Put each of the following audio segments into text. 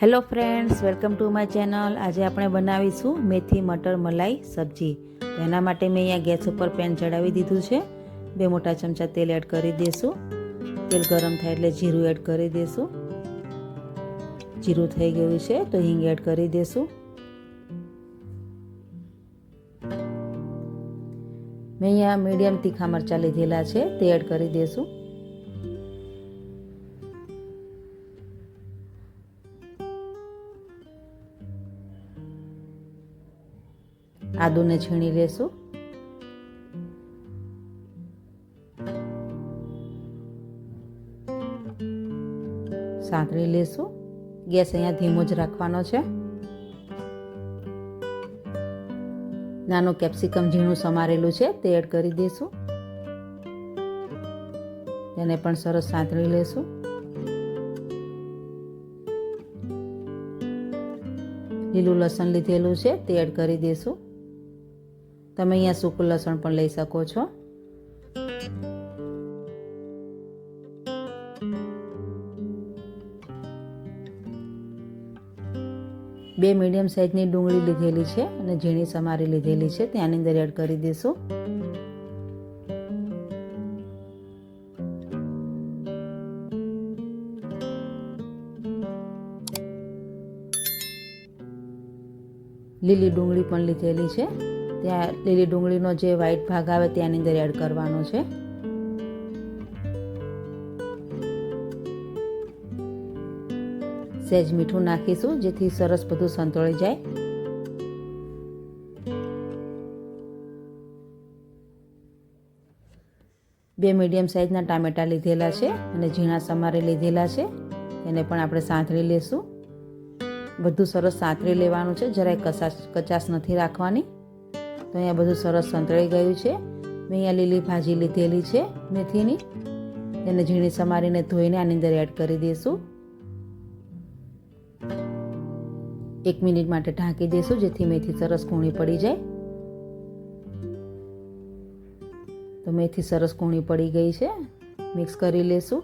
Hello friends, welcome to my channel. આજે આપણે બનાવીશું મેથી મટર મલાઈ સબ્જી. તો એના માટે મેં અહીંયા ગેસ ઉપર પેન ચડાવી દીધું છે. 2 મોટા ચમચા તેલ એડ કરી દઈશું. તેલ ગરમ થાય એટલે જીરું એડ કરી દઈશું. જીરું થઈ ગયું છે તો હિંગ એડ કરી દઈશું. મેં અહીંયા મીડિયમ તીખા મરચાં લીધેલા છે તે એડ કરી દઈશું. આદુને છીણી લેશું. સાંતળી લેશું. ગેસ અહીંયા ધીમો જ રાખવાનો છે. નાનું કેપ્સિકમ ઝીણું સમારેલું છે તે એડ કરી દઈશું. તેને પણ સરસ સાંતળી લેશું. લીલું લસણ લીધેલું છે તે એડ કરી દઈશું. તમે અહીંયા સૂકું લસણ પણ લઈ શકો છો. બે મીડિયમ સાઇઝની ડુંગળી લીધેલી છે અને ઝીણી સમારી લીધેલી છે ત્યાંની અંદર એડ કરી દઈશું. લીલી ડુંગળી પણ લીધેલી છે. ત્યાં લીલી ડુંગળીનો જે વ્હાઈટ ભાગ આવે ત્યાંની અંદર એડ કરવાનો છે. સહેજ મીઠું નાખીશું જેથી સરસ બધું સંતોળી જાય. બે મીડિયમ સાઇઝના ટામેટાં લીધેલા છે અને ઝીણા સમારી લીધેલા છે. એને પણ આપણે સાંતળી લેશું. બધું સરસ સાંતળી લેવાનું છે, જરાય કચાશ નથી રાખવાની. તો અહીંયા બધું સરસ સંતળાઈ ગયું છે. મેં અહીંયા લીલી ભાજી લીધેલી છે મેથીની, એને ઝીણી સમારીને ધોઈને આની અંદર એડ કરી દઈશું. 1 મિનિટ માટે ઢાંકી દઈશું જેથી મેથી સરસ કૂણી પડી જાય. તો મેથી સરસ કૂણી પડી ગઈ છે. મિક્સ કરી લેશું.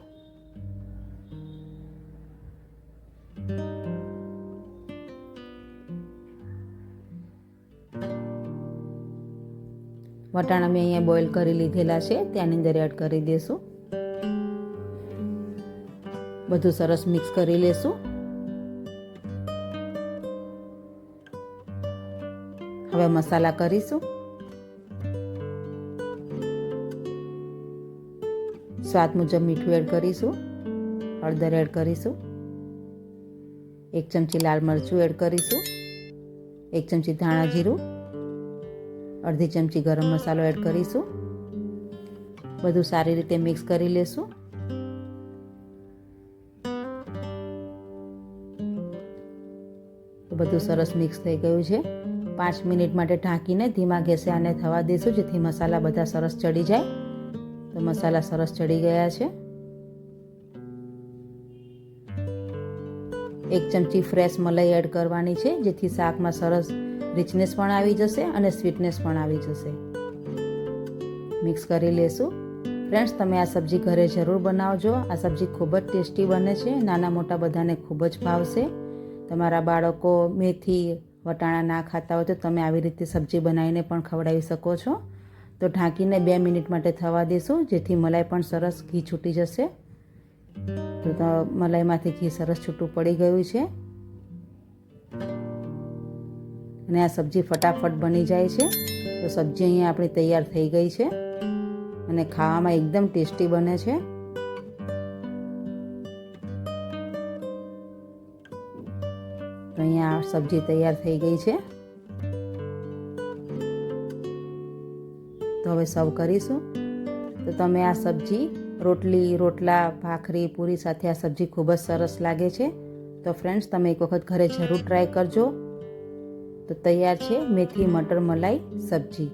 વટાણા મેં અહીંયા બોઇલ કરી લીધેલા છે ત્યાંની અંદર એડ કરી દઈશું. બધું સરસ મિક્સ કરી લેશું. હવે મસાલા કરીશું. સ્વાદ મુજબ મીઠું એડ કરીશું. હળદર એડ કરીશું. 1 ચમચી લાલ મરચું એડ કરીશું. 1 ચમચી ધાણા જીરું, અડધી ચમચી ગરમ મસાલો એડ કરીશું. બધું સારી રીતે મિક્સ કરી લેશું. તો બધું સરસ મિક્સ થઈ ગયું છે. 5 મિનિટ માટે ઢાંકીને ધીમા ગેસે આને થવા દઈશું જેથી મસાલા બધા સરસ ચડી જાય. તો મસાલા સરસ ચડી ગયા છે. 1 ચમચી ફ્રેશ મલાઈ એડ કરવાની છે જેથી શાકમાં સરસ રિચનેસ પણ આવી જશે અને સ્વીટનેસ પણ આવી જશે. મિક્સ કરી લેશું. ફ્રેન્ડ્સ, તમે આ સબ્જી ઘરે જરૂર બનાવજો. આ સબ્જી ખૂબ જ ટેસ્ટી બને છે. નાના મોટા બધાને ખૂબ જ ભાવશે. તમારા બાળકો મેથી વટાણા ના ખાતા હોય તો તમે આવી રીતે સબ્જી બનાવીને પણ ખવડાવી શકો છો. તો ઢાંકીને 2 મિનિટ માટે થવા દેશું જેથી મલાઈ પણ સરસ ઘી છૂટી જશે. તો મલાઈમાંથી ઘી સરસ છૂટું પડી ગયું છે અને આ સબ્જી ફટાફટ બની જાય છે. તો સબ્જી અહીંયા આપણી તૈયાર થઈ ગઈ છે અને ખાવામાં એકદમ ટેસ્ટી બને છે. તો અહીંયા સબ્જી તૈયાર થઈ ગઈ છે. તો હવે સર્વ કરીશું. તો તમે આ સબ્જી રોટલી, રોટલા, ભાખરી, પૂરી સાથે આ સબ્જી ખૂબ જ સરસ લાગે છે. તો ફ્રેન્ડ્સ, તમે એક વખત ઘરે જરૂર ટ્રાય કરજો. તો તૈયાર છે મેથી મટર મલાઈ સબ્જી.